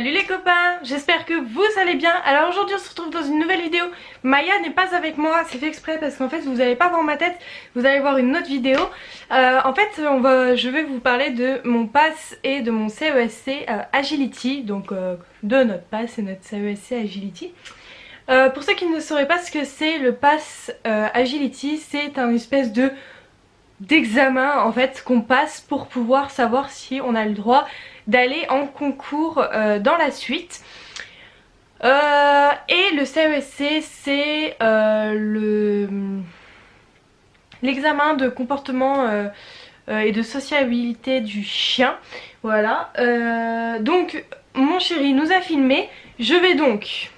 Salut les copains, j'espère que vous allez bien. Alors aujourd'hui on se retrouve dans une nouvelle vidéo. Maya n'est pas avec moi, c'est fait exprès parce qu'en fait vous n'allez pas voir ma tête, vous allez voir une autre vidéo. En fait je vais vous parler de mon pass et de mon CESC Agility, donc de notre pass et notre CESC Agility. Pour ceux qui ne sauraient pas ce que c'est, le pass Agility, c'est un espèce d'examen en fait qu'on passe pour pouvoir savoir si on a le droit d'aller en concours dans la suite. Et le CESC c'est l'examen de comportement et de sociabilité du chien. Voilà. Donc mon chéri nous a filmé. Je vais donc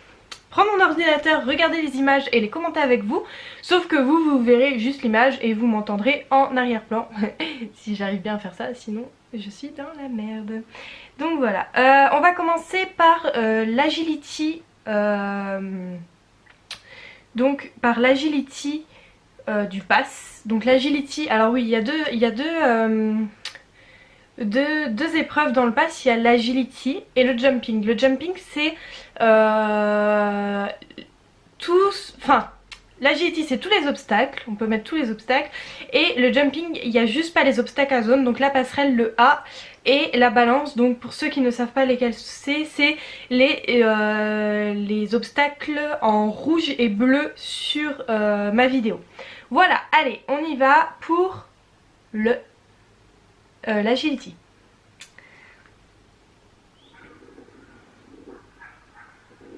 prendre mon ordinateur, regarder les images et les commenter avec vous. Sauf que vous verrez juste l'image et vous m'entendrez en arrière-plan. Si j'arrive bien à faire ça, sinon je suis dans la merde. Donc voilà, on va commencer par l'agility. Donc par l'agility du pass. Donc l'agility, alors oui, il y a deux épreuves dans le pass. Il y a l'agility et le jumping. Le jumping c'est l'agility c'est tous les obstacles, on peut mettre tous les obstacles, et le jumping il n'y a juste pas les obstacles à zone, donc la passerelle, le A et la balance. Donc pour ceux qui ne savent pas lesquels c'est les obstacles en rouge et bleu sur ma vidéo. Voilà, allez on y va pour l'agility.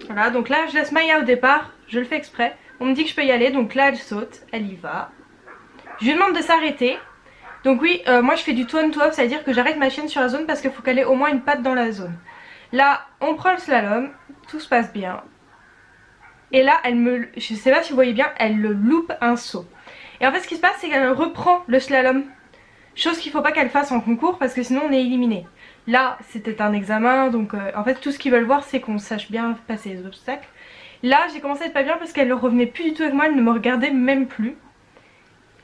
Voilà, donc là je laisse Maya au départ, je le fais exprès. On me dit que je peux y aller, donc là elle saute, elle y va. Je lui demande de s'arrêter. Donc oui, moi je fais du two on two off, ça veut dire que j'arrête ma chienne sur la zone parce qu'il faut qu'elle ait au moins une patte dans la zone. Là, on prend le slalom, tout se passe bien. Et là, je sais pas si vous voyez bien, elle le loupe un saut. Et en fait ce qui se passe c'est qu'elle reprend le slalom. Chose qu'il faut pas qu'elle fasse en concours parce que sinon on est éliminé. Là c'était un examen, donc en fait tout ce qu'ils veulent voir c'est qu'on sache bien passer les obstacles. Là j'ai commencé à être pas bien parce qu'elle ne revenait plus du tout avec moi, elle ne me regardait même plus.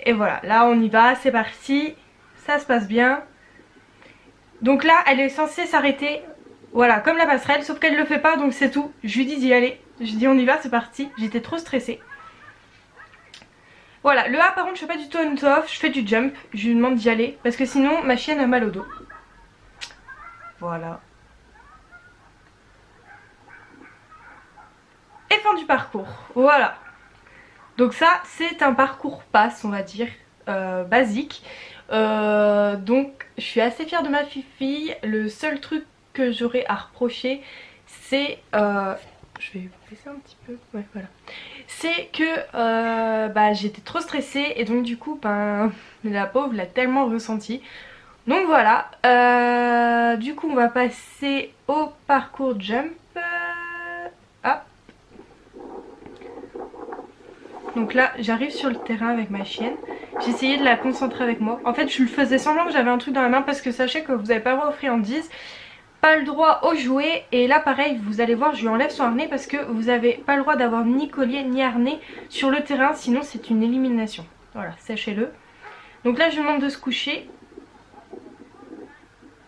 Et voilà, là on y va, c'est parti, ça se passe bien. Donc là elle est censée s'arrêter, voilà, comme la passerelle, sauf qu'elle le fait pas, donc c'est tout. Je lui dis d'y aller, je dis on y va, c'est parti, j'étais trop stressée. Voilà, le A par contre je fais pas du tout on off, je fais du jump, je lui demande d'y aller parce que sinon ma chienne a mal au dos. Voilà. Et fin du parcours, voilà. Donc ça c'est un parcours pass on va dire, basique. Donc je suis assez fière de ma fille. Le seul truc que j'aurais à reprocher c'est... je vais vous laisser un petit peu, ouais voilà. C'est que j'étais trop stressée et donc du coup la pauvre l'a tellement ressenti. Donc voilà, du coup on va passer au parcours jump. Hop. Donc là j'arrive sur le terrain avec ma chienne. J'ai essayé de la concentrer avec moi. En fait je le faisais semblant que j'avais un truc dans la main parce que sachez que vous n'avez pas le droit aux friandises, pas le droit aux jouets. Et là pareil vous allez voir, je lui enlève son harnais parce que vous n'avez pas le droit d'avoir ni collier ni harnais sur le terrain, sinon c'est une élimination. Voilà, sachez-le. Donc là je lui demande de se coucher.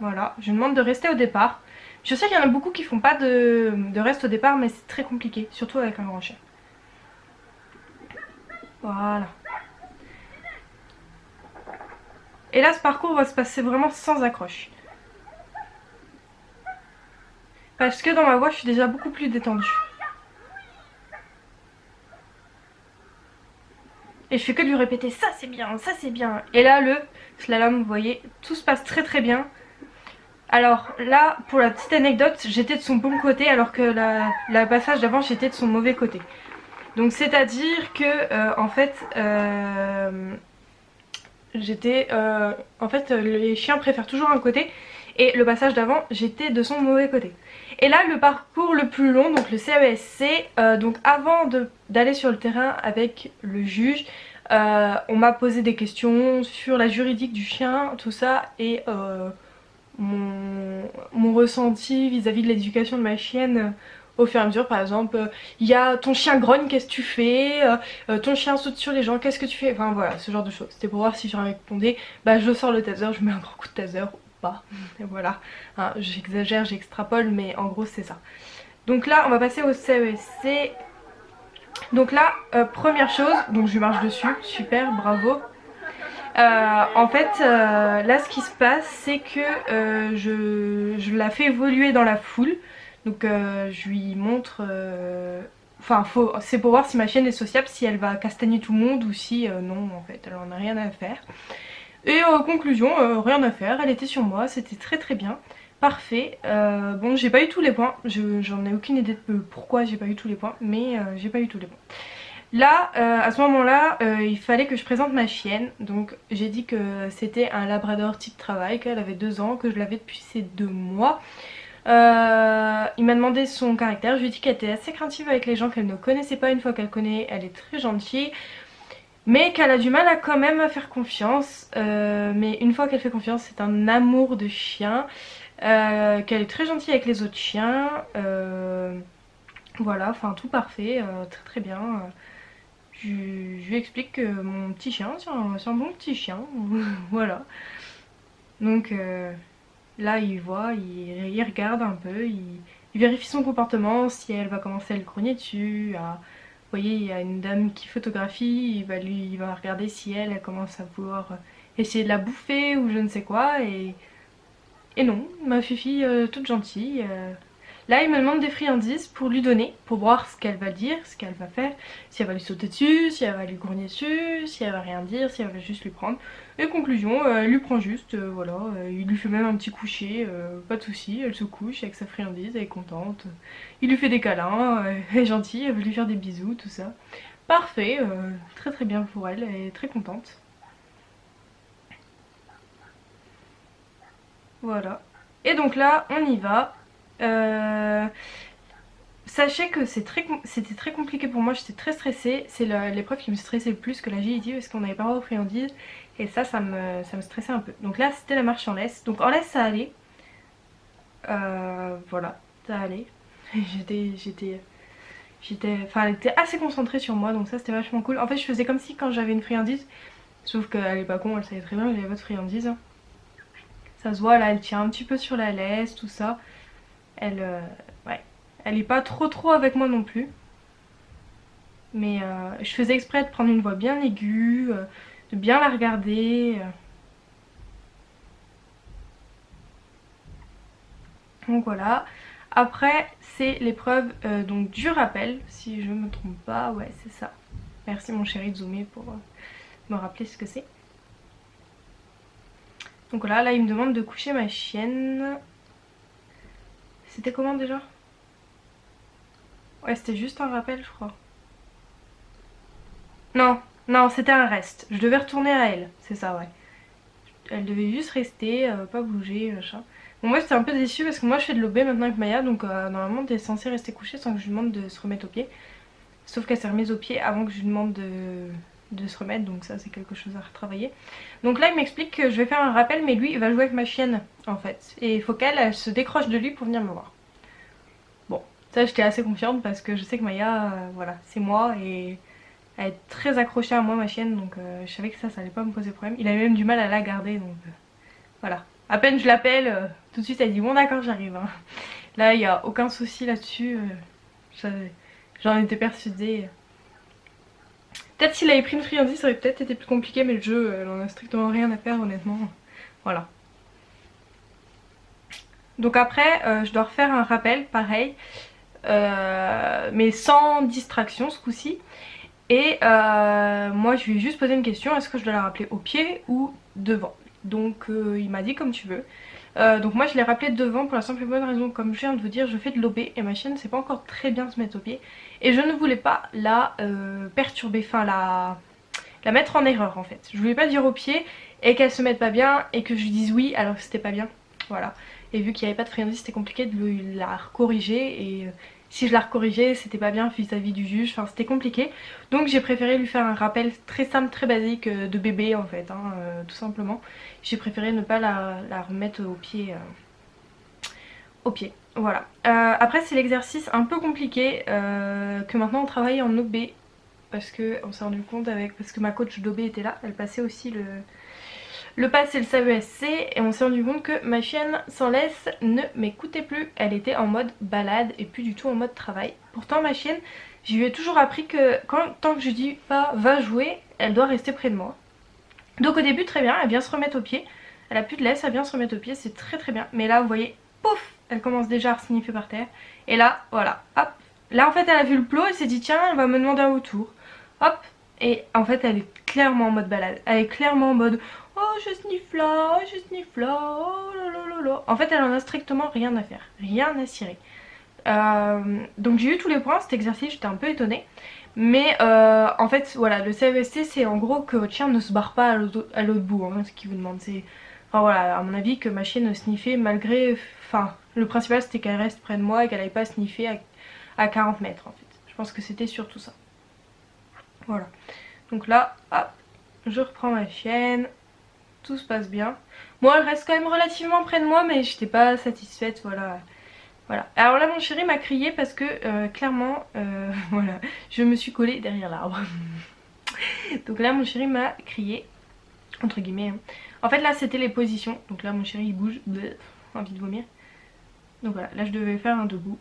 Voilà, je lui demande de rester au départ. Je sais qu'il y en a beaucoup qui font pas de reste au départ, mais c'est très compliqué, surtout avec un grand chien. Voilà. Et là ce parcours va se passer vraiment sans accroche. Parce que dans ma voix je suis déjà beaucoup plus détendue. Et je fais que de lui répéter ça c'est bien, ça c'est bien. Et là le slalom vous voyez, tout se passe très très bien. Alors là pour la petite anecdote, j'étais de son bon côté alors que la passage d'avant j'étais de son mauvais côté. Donc c'est à dire que en fait les chiens préfèrent toujours un côté et le passage d'avant j'étais de son mauvais côté. Et là le parcours le plus long, donc le CESC, donc avant d'aller sur le terrain avec le juge, on m'a posé des questions sur la juridique du chien, tout ça, et mon ressenti vis-à-vis de l'éducation de ma chienne au fur et à mesure. Par exemple, il y a ton chien grogne, qu'est-ce que tu fais, ton chien saute sur les gens, qu'est-ce que tu fais, enfin voilà, ce genre de choses. C'était pour voir si je répondais, je sors le taser, je mets un grand coup de taser pas. Et voilà, hein, j'exagère, j'extrapole, mais en gros c'est ça. Donc là on va passer au CESC. Donc là, première chose, donc je marche dessus, super, bravo. En fait, là ce qui se passe, c'est que je la fais évoluer dans la foule. Donc je lui montre... Enfin, c'est pour voir si ma chienne est sociable, si elle va castagner tout le monde ou si non, en fait, elle en a rien à faire. Et conclusion, rien à faire, elle était sur moi, c'était très très bien. Parfait. Bon, j'ai pas eu tous les points, j'en ai aucune idée de pourquoi j'ai pas eu tous les points, mais j'ai pas eu tous les points. Là, à ce moment-là, il fallait que je présente ma chienne. Donc j'ai dit que c'était un labrador type travail, qu'elle avait 2 ans, que je l'avais depuis ses 2 mois. Il m'a demandé son caractère, je lui ai dit qu'elle était assez craintive avec les gens qu'elle ne connaissait pas. Une fois qu'elle connaît, elle est très gentille. Mais qu'elle a du mal à quand même à faire confiance. Mais une fois qu'elle fait confiance, c'est un amour de chien. Qu'elle est très gentille avec les autres chiens. Voilà, enfin tout parfait, très très bien. Je lui explique que mon petit chien, c'est un bon petit chien. Voilà. Donc là il voit, il regarde un peu, il vérifie son comportement, si elle va commencer à le grogner dessus. Vous voyez, il y a une dame qui photographie, il va regarder si elle commence à vouloir essayer de la bouffer ou je ne sais quoi. Et non, ma fifi toute gentille. Là il me demande des friandises pour lui donner, pour voir ce qu'elle va dire, ce qu'elle va faire, si elle va lui sauter dessus, si elle va lui grogner dessus, si elle va rien dire, si elle va juste lui prendre. Et conclusion, elle lui prend juste, voilà, il lui fait même un petit coucher, pas de soucis, elle se couche avec sa friandise, elle est contente. Il lui fait des câlins, elle est gentille, elle veut lui faire des bisous, tout ça. Parfait, très très bien pour elle, elle est très contente. Voilà. Et donc là, on y va. Sachez que c'était très compliqué pour moi, j'étais très stressée. C'est l'épreuve qui me stressait le plus que l'agility parce qu'on n'avait pas droit aux friandises. Et ça me stressait un peu. Donc là c'était la marche en laisse. Donc en laisse ça allait. Voilà, ça allait. Enfin elle était assez concentrée sur moi donc ça c'était vachement cool. En fait je faisais comme si quand j'avais une friandise. Sauf qu'elle est pas con, elle savait très bien que j'avais pas de friandise. Ça se voit là, elle tient un petit peu sur la laisse, tout ça. Elle, ouais, elle est pas trop avec moi non plus. Mais je faisais exprès de prendre une voix bien aiguë, de bien la regarder. Donc voilà. Après c'est l'épreuve donc du rappel, si je me trompe pas, ouais c'est ça. Merci mon chéri de zoomer pour me rappeler ce que c'est. Donc voilà, là il me demande de coucher ma chienne. C'était comment déjà? Ouais c'était juste un rappel je crois. Non, non c'était un reste. Je devais retourner à elle, c'est ça ouais. Elle devait juste rester, pas bouger, machin. Bon moi j'étais un peu déçue parce que moi je fais de l'OB maintenant avec Maya. Donc normalement t'es censée rester couchée sans que je lui demande de se remettre au pied. Sauf qu'elle s'est remise au pied avant que je lui demande de se remettre. Donc ça c'est quelque chose à retravailler. Donc là il m'explique que je vais faire un rappel mais lui il va jouer avec ma chienne en fait. Et il faut qu'elle se décroche de lui pour venir me voir. Bon ça j'étais assez confiante parce que je sais que Maya voilà c'est moi et... Elle est très accrochée à moi ma chienne donc je savais que ça allait pas me poser problème. Il avait même du mal à la garder donc voilà. À peine je l'appelle, tout de suite elle dit bon d'accord j'arrive. Hein. Là il n'y a aucun souci là-dessus. J'en étais persuadée. Peut-être s'il avait pris une friandise ça aurait peut-être été plus compliqué mais le jeu elle en a strictement rien à faire honnêtement. Voilà. Donc après je dois refaire un rappel pareil. Mais sans distraction ce coup-ci. Et moi je lui ai juste posé une question, est-ce que je dois la rappeler au pied ou devant? Donc il m'a dit comme tu veux. Donc moi je l'ai rappelé devant pour la simple et bonne raison, comme je viens de vous dire, je fais de l'OB et ma chienne sait pas encore très bien se mettre au pied. Et je ne voulais pas la perturber, enfin la mettre en erreur en fait. Je voulais pas dire au pied et qu'elle se mette pas bien et que je lui dise oui alors que c'était pas bien. Voilà. Et vu qu'il n'y avait pas de friandise c'était compliqué de la corriger et... si je la recorrigeais c'était pas bien vis-à-vis du juge, enfin c'était compliqué. Donc j'ai préféré lui faire un rappel très simple, très basique de bébé en fait, hein, tout simplement. J'ai préféré ne pas la remettre au pied. Voilà. Après c'est l'exercice un peu compliqué que maintenant on travaille en OB. Parce qu'on s'est rendu compte parce que ma coach d'OB était là, elle passait aussi le passé le CESC et on s'est rendu compte que ma chienne sans laisse ne m'écoutait plus. Elle était en mode balade et plus du tout en mode travail. Pourtant ma chienne, je lui ai toujours appris que tant que je dis pas va jouer, elle doit rester près de moi. Donc au début très bien, elle vient se remettre au pied. Elle a plus de laisse, elle vient se remettre au pied, c'est très très bien. Mais là vous voyez, pouf, elle commence déjà à sniffer par terre. Et là, voilà, hop. Là en fait elle a vu le plot, elle s'est dit tiens, elle va me demander un retour. Hop. Et en fait elle est clairement en mode balade. Elle est clairement en mode oh je sniffe là, je sniffe là, oh là là là là. En fait elle en a strictement rien à faire, rien à cirer. Donc j'ai eu tous les points, cet exercice j'étais un peu étonnée. Mais en fait voilà, le CEST c'est en gros que votre chien ne se barre pas à l'autre bout, hein, ce qu'il vous demande. C'est, enfin voilà, à mon avis que ma chienne sniffait malgré, enfin le principal c'était qu'elle reste près de moi et qu'elle n'aille pas sniffer à 40 mètres en fait. Je pense que c'était surtout ça. Voilà, donc là hop, je reprends ma chienne, tout se passe bien. Moi elle reste quand même relativement près de moi mais j'étais pas satisfaite, voilà. Voilà. Alors là mon chéri m'a crié parce que clairement voilà, je me suis collée derrière l'arbre. Donc là mon chéri m'a crié, entre guillemets. Hein. En fait là c'était les positions, donc là mon chéri il bouge, bleh, envie de vomir. Donc voilà, là je devais faire un debout.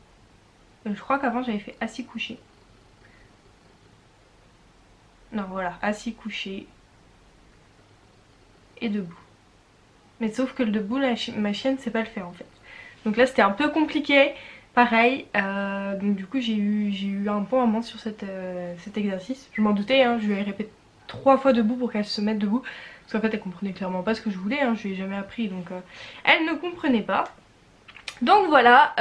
Je crois qu'avant j'avais fait assis couché. Non voilà, assis couché et debout. Mais sauf que le debout, ma chienne sait pas le faire en fait. Donc là c'était un peu compliqué, pareil. Donc du coup j'ai eu un bon moment sur cet exercice. Je m'en doutais, hein, je lui ai répété 3 fois debout pour qu'elle se mette debout. Parce qu'en fait elle comprenait clairement pas ce que je voulais, hein, je lui ai jamais appris donc elle ne comprenait pas. Donc voilà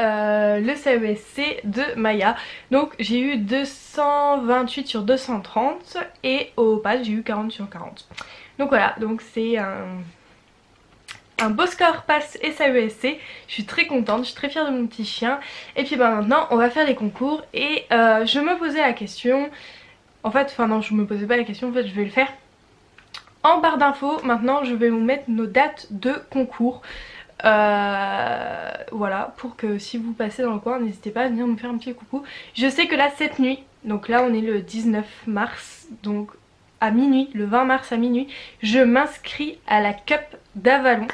le CESC de Maya. Donc j'ai eu 228 sur 230 et au PAS j'ai eu 40 sur 40. Donc voilà, donc c'est un beau score PAS et CESC. Je suis très contente, je suis très fière de mon petit chien. Et puis bah maintenant on va faire les concours et je me posais la question. En fait, enfin non je me posais pas la question, en fait je vais le faire. En barre d'infos, maintenant je vais vous mettre nos dates de concours. Voilà, pour que si vous passez dans le coin, n'hésitez pas à venir me faire un petit coucou. Je sais que là cette nuit, donc là on est le 19 mars, donc à minuit, le 20 mars à minuit, je m'inscris à la Cup d'Avalon.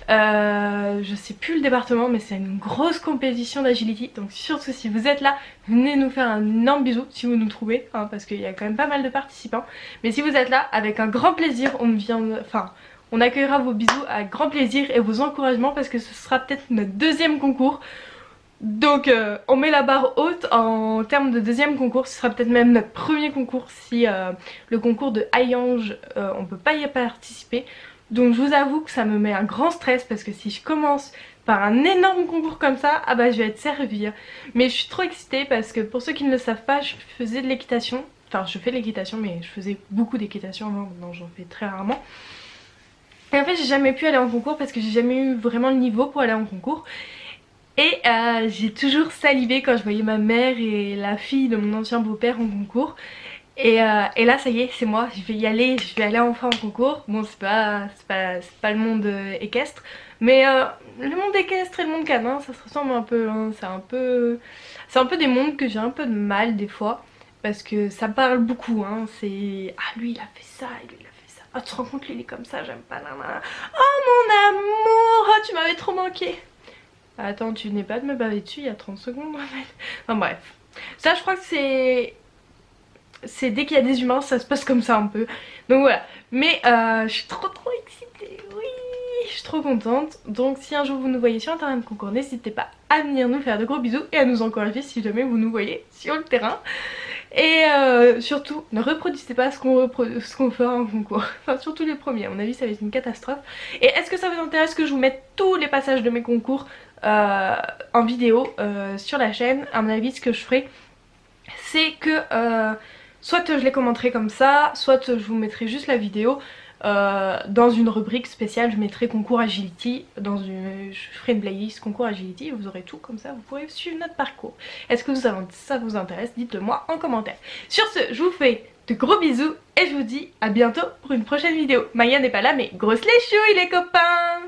Je sais plus le département mais c'est une grosse compétition d'agility, donc surtout si vous êtes là, venez nous faire un énorme bisou si vous nous trouvez, hein, parce qu'il y a quand même pas mal de participants. Mais si vous êtes là, avec un grand plaisir, on accueillera vos bisous avec grand plaisir et vos encouragements parce que ce sera peut-être notre deuxième concours. Donc on met la barre haute en termes de deuxième concours, ce sera peut-être même notre premier concours si le concours de Hayange on peut pas y participer. Donc je vous avoue que ça me met un grand stress parce que si je commence par un énorme concours comme ça, ah bah je vais être servie. Mais je suis trop excitée parce que pour ceux qui ne le savent pas, je faisais de l'équitation. Enfin je fais de l'équitation mais je faisais beaucoup d'équitation avant, maintenant j'en fais très rarement. Et en fait j'ai jamais pu aller en concours parce que j'ai jamais eu vraiment le niveau pour aller en concours. Et j'ai toujours salivé quand je voyais ma mère et la fille de mon ancien beau-père en concours. Et là ça y est, c'est moi, je vais y aller, je vais aller enfin en concours. Bon c'est pas le monde équestre, mais le monde équestre et le monde canin ça se ressemble un peu, hein. C'est un peu des mondes que j'ai un peu de mal des fois. Parce que ça parle beaucoup, hein. C'est ah lui il a fait ça, et lui il a fait ça. Oh tu te rends compte lui il est comme ça, j'aime pas. Oh mon amour, oh, tu m'avais trop manqué. Attends, tu n'es pas de me baver dessus il y a 30 secondes en fait. Enfin bref. Ça je crois que c'est dès qu'il y a des humains ça se passe comme ça un peu. Donc voilà. Mais je suis trop excitée. Oui, je suis trop contente. Donc si un jour vous nous voyez sur un terrain de concours, n'hésitez pas à venir nous faire de gros bisous et à nous encourager si jamais vous nous voyez sur le terrain. Et surtout ne reproduisez pas ce qu'on fera en concours. Enfin surtout les premiers, à mon avis ça va être une catastrophe. Et est-ce que ça vous intéresse que je vous mette tous les passages de mes concours en vidéo sur la chaîne? À mon avis ce que je ferai c'est que soit je les commenterai comme ça, soit je vous mettrai juste la vidéo. Dans une rubrique spéciale je mettrai concours agility, je ferai une playlist concours agility, vous aurez tout comme ça, vous pourrez suivre notre parcours. Est-ce que ça vous intéresse? Dites-le moi en commentaire. Sur ce, je vous fais de gros bisous et je vous dis à bientôt pour une prochaine vidéo. Maya n'est pas là mais grosse les chouilles les copains!